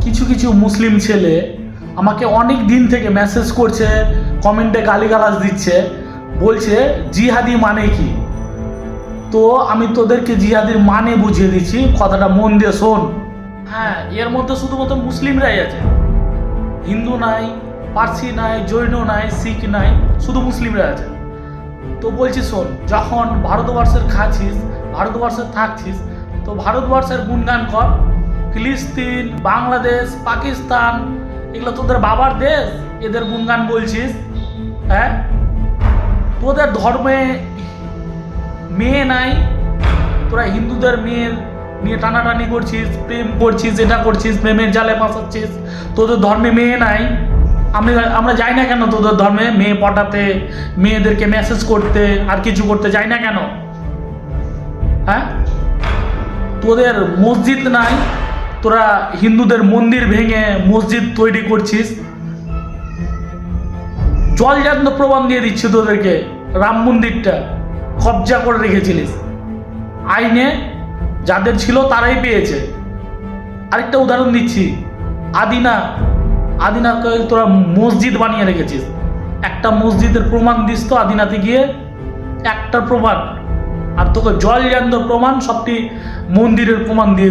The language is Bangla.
কিছু কিছু মুসলিম ছেলে আমাকে অনেক দিন থেকে মেসেজ করছে, কমেন্টে গালিগালাজ দিচ্ছে, বলছে জিহাদি মানে কি। তো আমি তোদেরকে জিহাদির মানে বুঝিয়ে দিচ্ছি, কথাটা মন দিয়ে শোন। হ্যাঁ, এর মধ্যে শুধুমাত্র মুসলিমরাই আছে, হিন্দু নাই, পার্সি নাই, জৈন নাই, শিখ নাই, শুধু মুসলিমরা আছে। তো বলছি শোন, যখন ভারতবর্ষের খাচ্ছিস, ভারতবর্ষে থাকছিস, তো ভারতবর্ষের গুণগান কর। ফিলিস্তিন, বাংলাদেশ, পাকিস্তান, এগুলো তোদের বাবার দেশ, এদের গুণগান বলছিস। হ্যাঁ, তোদের ধর্মে মেয়ে নাই, তোরা হিন্দুদের মেয়ের নিয়ে টানাটানি করছিস, প্রেম করছিস, এটা করছিস, প্রেমের জালে ফাঁসাচ্ছিস। তোদের ধর্মে মেয়ে নাই, আমরা যাই না কেন তোদের ধর্মে মেয়ে পটাতে, মেয়েদেরকে মেসেজ করতে, আর কিছু করতে যাই না কেন? হ্যাঁ, তোদের মসজিদ নাই, তোরা হিন্দুদের মন্দির ভেঙে মসজিদ তৈরি করছিস। জলজান্ত প্রমাণ দিয়ে দিচ্ছে তোদেরকে, রাম মন্দিরটা কবজা করে রেখেছিলিস, আইনে যাদের ছিল তারাই পেয়েছে। আরেকটা উদাহরণ দিচ্ছি, আদিনাকে তোরা মসজিদ বানিয়ে রেখেছিস। একটা মসজিদের প্রমাণ দিস তো আদিনাতে গিয়ে, একটা প্রমাণ। আর তোকে জলজান্ত প্রমাণ, সবটি মন্দিরের প্রমাণ দিয়ে